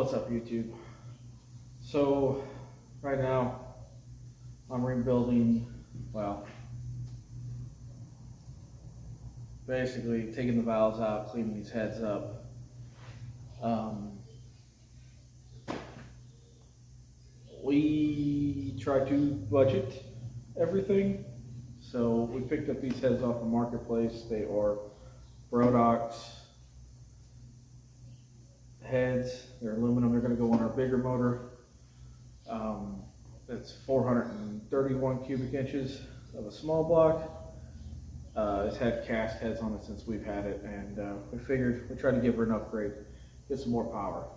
What's up, YouTube? So right now I'm rebuilding, well, basically taking the valves out, cleaning these heads up. We try to budget everything, so we picked up these heads off the marketplace. They are Brodox heads. They're aluminum. They're going to go on our bigger motor. It's 431 cubic inches of a small block. It's had cast heads on it since we've had it, and we figured we'd try to give her an upgrade, get some more power.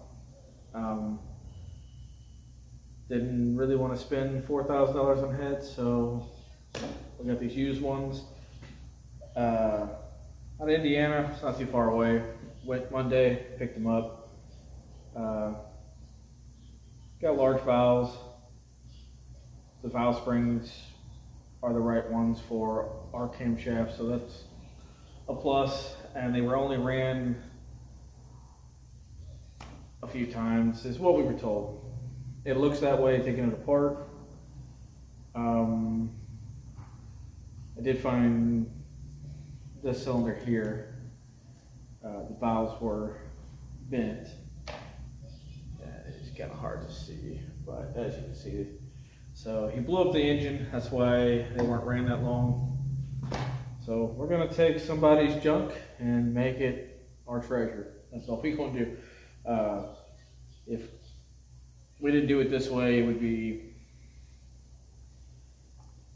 Didn't really want to spend $4,000 on heads, so we got these used ones. Out of Indiana, it's not too far away. Went Monday, picked them up. Got large valves. The valve springs are the right ones for our camshaft, so that's a plus. And they were only ran a few times, is what we were told. It looks that way taking it apart. I did find this cylinder here. The valves were bent. It's kind of hard to see, but as you can see. So he blew up the engine. That's why they weren't ran that long. So we're gonna take somebody's junk and make it our treasure. That's all we're gonna do. If we didn't do it this way, it would be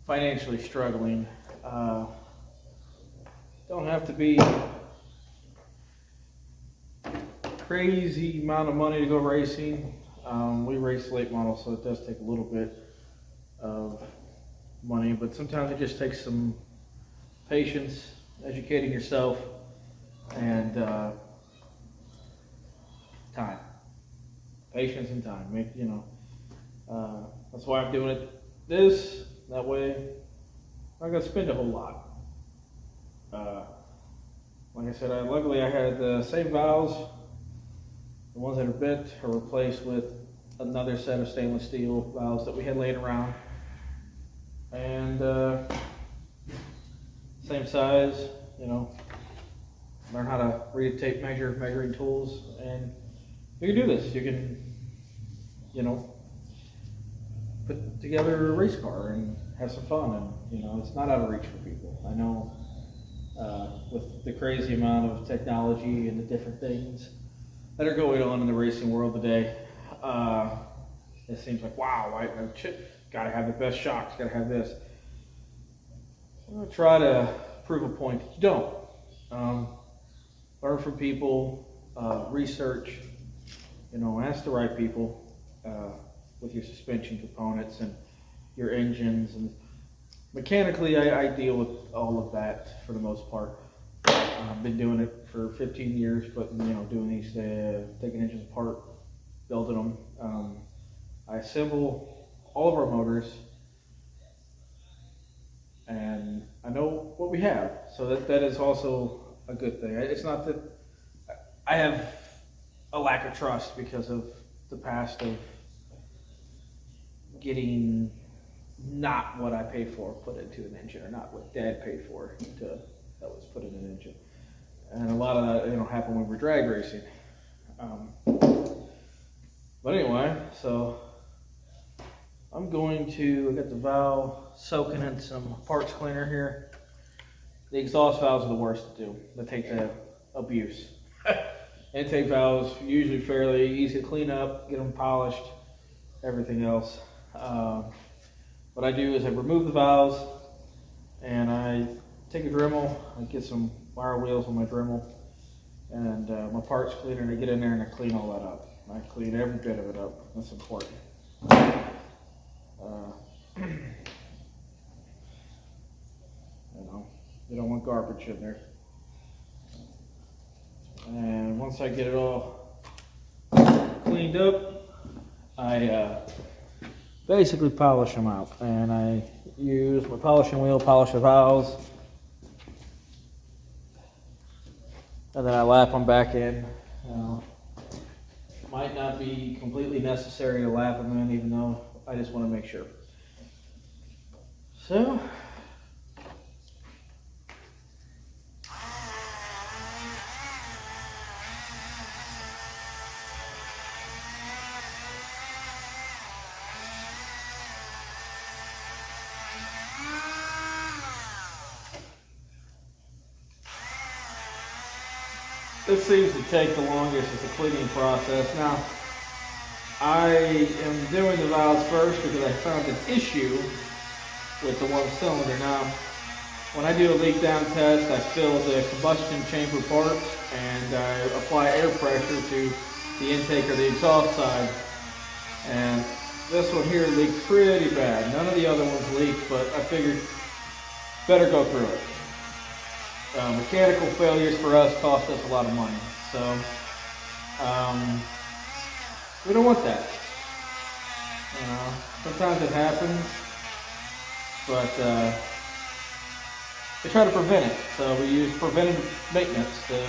financially struggling. Don't have to be crazy amount of money to go racing. We race late model, so it does take a little bit of money, but sometimes it just takes some patience, educating yourself, and time. Patience and time. That's why I'm doing it that way. I'm not gonna spend a whole lot. Like I said, luckily I had the same valves. The ones that are bent are replaced with another set of stainless steel valves that we had laying around. And same size, learn how to read tape measure, measuring tools, and you can do this. You can, put together a race car and have some fun, and it's not out of reach for people. I know with the crazy amount of technology and the different things that are going on in the racing world today, it seems like, wow, I gotta have the best shocks, gotta have this. I'm gonna try to prove a point that you don't. Learn from people, research, ask the right people with your suspension components and your engines, and mechanically I deal with all of that for the most part. I've been doing it for 15 years, but doing these, taking engines apart, building them. I assemble all of our motors, and I know what we have, so that is also a good thing. It's not that I have a lack of trust because of the past of getting not what I paid for put into an engine, or not what Dad paid for that was put in an engine. And a lot of that happened when we were drag racing. But anyway, so I got the valve soaking in some parts cleaner here. The exhaust valves are the worst to do. They take the abuse. Intake valves, usually fairly easy to clean up, get them polished, everything else. What I do is I remove the valves, and I take a Dremel, I get some wire wheels on my Dremel, and my parts cleaner, and I get in there and I clean all that up. I clean every bit of it up. That's important. You don't want garbage in there. And once I get it all cleaned up, I basically polish them out. And I use my polishing wheel, polish the valves, and then I lap them back in. Might not be completely necessary to lap them in, even though I just want to make sure. So, this seems to take the longest with the cleaning process. Now, I am doing the valves first because I found an issue with the one cylinder. Now, when I do a leak down test, I fill the combustion chamber parts and I apply air pressure to the intake or the exhaust side. And this one here leaked pretty bad. None of the other ones leaked, but I figured better go through it. Mechanical failures for us cost us a lot of money, so we don't want that. You know, sometimes it happens, but we try to prevent it. So we use preventive maintenance to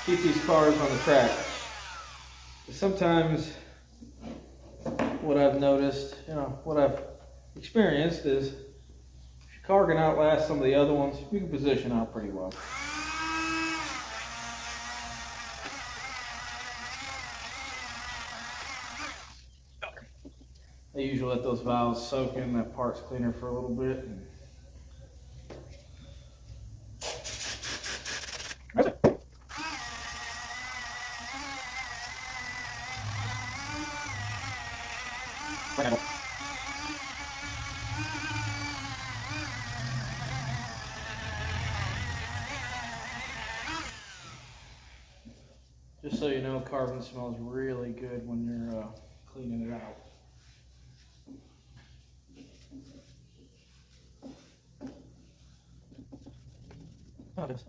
keep these cars on the track. Sometimes what I've noticed, what I've experienced is car can outlast some of the other ones. You can position out pretty well. I usually let those valves soak in that parts cleaner for a little bit. Just so you know, carbon smells really good when you're cleaning it out. Oh, it is.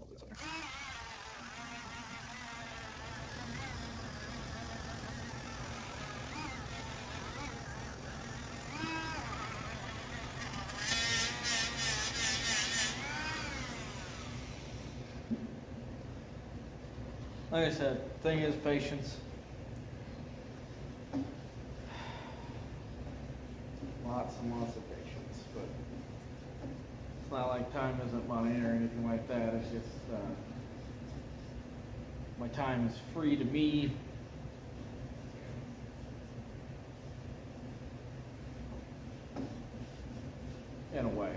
Like I said, thing is patience. Lots and lots of patience, but it's not like time isn't money or anything like that. It's just my time is free to me. In a way.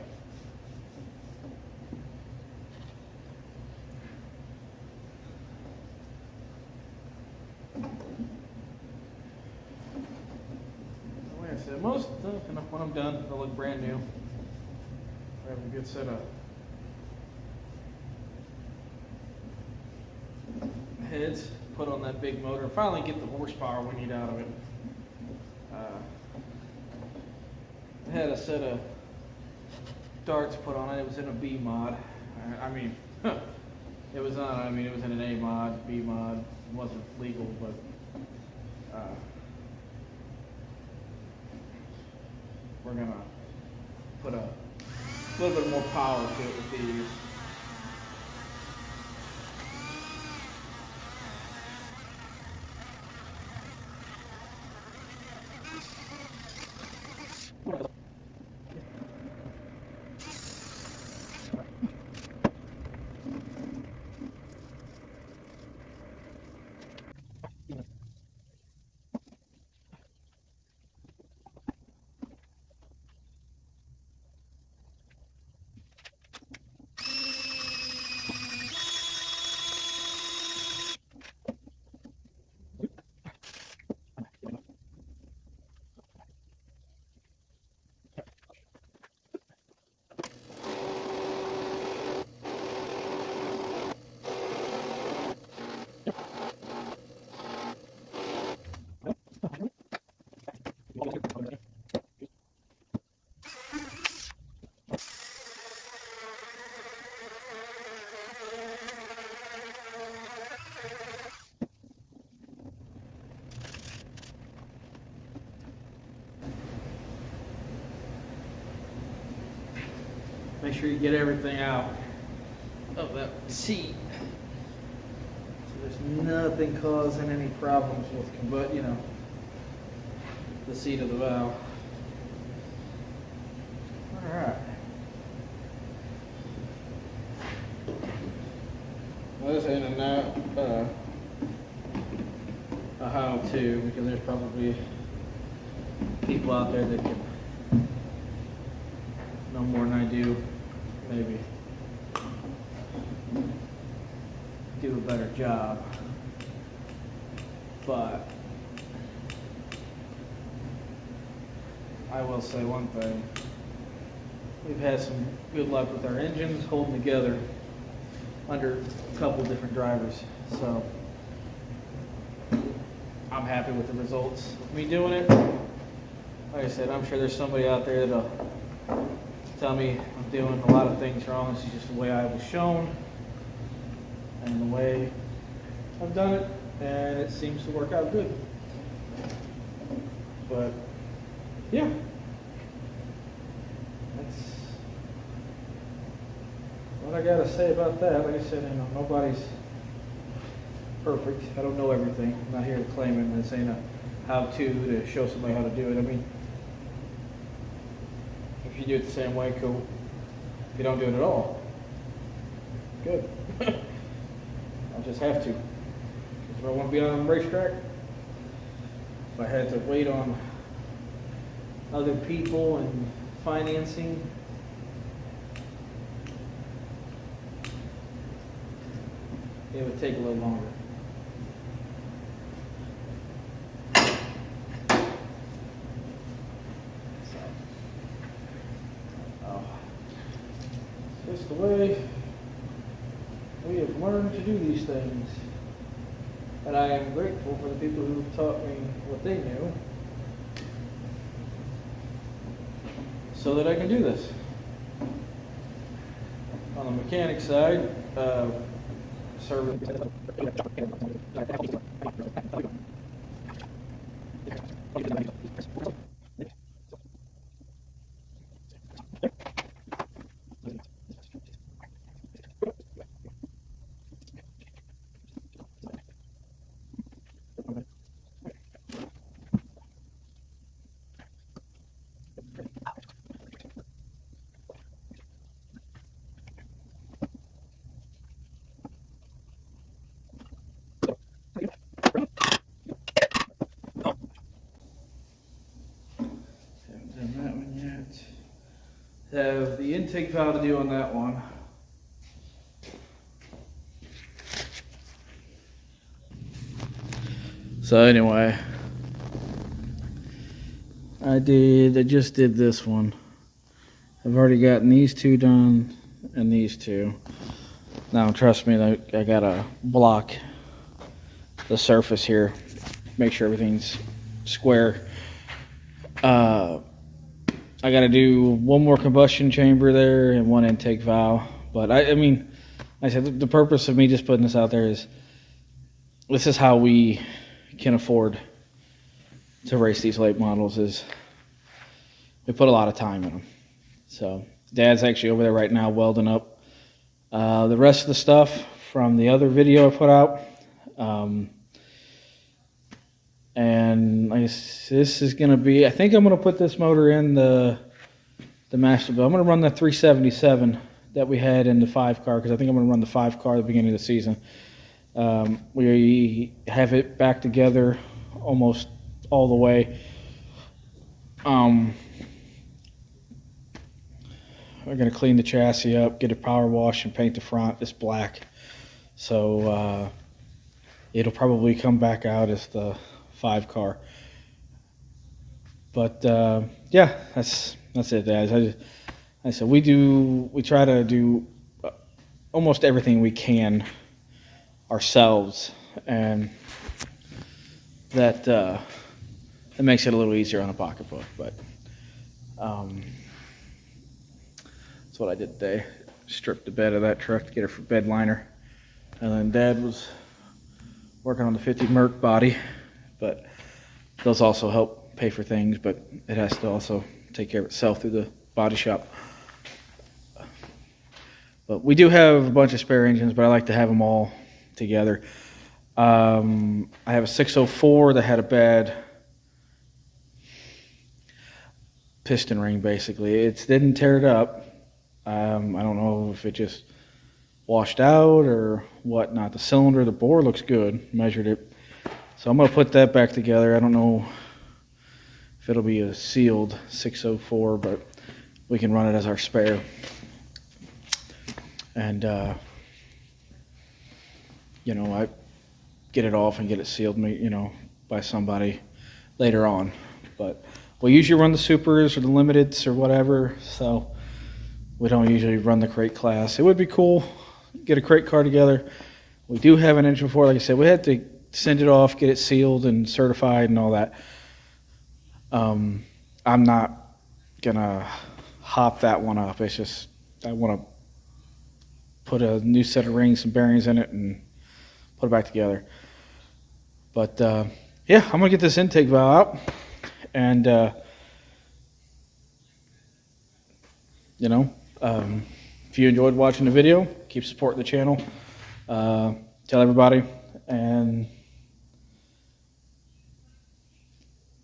Like I said, most when I'm done, they'll look brand new. I have a good set of heads put on that big motor. Finally get the horsepower we need out of it. I had a set of darts put on it. It was in a B mod. It was in an A mod, B mod. It wasn't legal, but we're gonna put a little bit more power to it with these. Make sure you get everything out of that seat. So There's nothing causing any problems with the seat of the valve. All right. Well, this ain't a how-to, because there's probably people out there that can know more than I do, maybe do a better job. But I will say one thing. We've had some good luck with our engines holding together under a couple different drivers. So I'm happy with the results of me doing it. Like I said, I'm sure there's somebody out there that'll tell me I'm doing a lot of things wrong. This is just the way I was shown and the way I've done it, and it seems to work out good. But yeah, that's what I gotta say about that. Like I said, nobody's perfect. I don't know everything. I'm not here to claim it. This ain't a how-to to show somebody how to do it. I mean, if you do it the same way, cool. If you don't do it at all, good. I'll just have to. If I want to be on a racetrack, if I had to wait on other people and financing, it would take a little longer. It's just the way we have learned to do these things. And I am grateful for the people who taught me what they knew so that I can do this. On the mechanic side, service. Have the intake valve to do on that one. So anyway, I just did this one. I've already gotten these two done and these two. Now trust me, I gotta block the surface here, make sure everything's square. I got to do one more combustion chamber there and one intake valve. But I mean, like I said, the purpose of me just putting this out there is this is how we can afford to race these late models, is we put a lot of time in them. So Dad's actually over there right now welding up the rest of the stuff from the other video I put out. And this is going to be, I think I'm going to put this motor in the master build. I'm going to run the 377 that we had in the 5 car, because I think I'm going to run the 5 car at the beginning of the season. We have it back together almost all the way. We're going to clean the chassis up, get a power wash, and paint the front. It's black. So it'll probably come back out as the 5 car. But yeah, that's it, guys. I said we try to do almost everything we can ourselves, and that it makes it a little easier on a pocketbook. But that's what I did today. Stripped the bed of that truck to get it for bed liner, and then Dad was working on the 50 Merc body. But those also help pay for things, but it has to also take care of itself through the body shop. But we do have a bunch of spare engines, but I like to have them all together. I have a 604 that had a bad piston ring, basically. It didn't tear it up. I don't know if it just washed out or whatnot. The cylinder, the bore looks good. Measured it. So I'm going to put that back together. I don't know if it'll be a sealed 604, but we can run it as our spare. And, you know, I get it off and get it sealed, you know, by somebody later on. But we usually run the supers or the limiteds or whatever, so we don't usually run the crate class. It would be cool, get a crate car together. We do have an engine for it. Like I said, we had to send it off, get it sealed and certified and all that. I'm not gonna hop that one up. It's just I want to put a new set of rings and bearings in it and put it back together. But yeah, I'm gonna get this intake valve out, and you know, if you enjoyed watching the video, keep supporting the channel. Tell everybody, and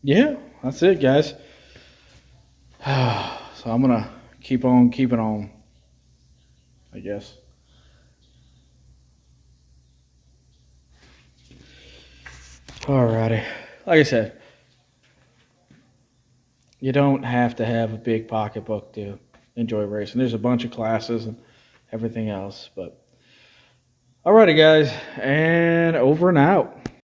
yeah, that's it, guys. So I'm gonna keep on keeping on, I guess. Alrighty, like I said, you don't have to have a big pocketbook to enjoy racing. There's a bunch of classes and everything else, but alrighty, guys, and over and out.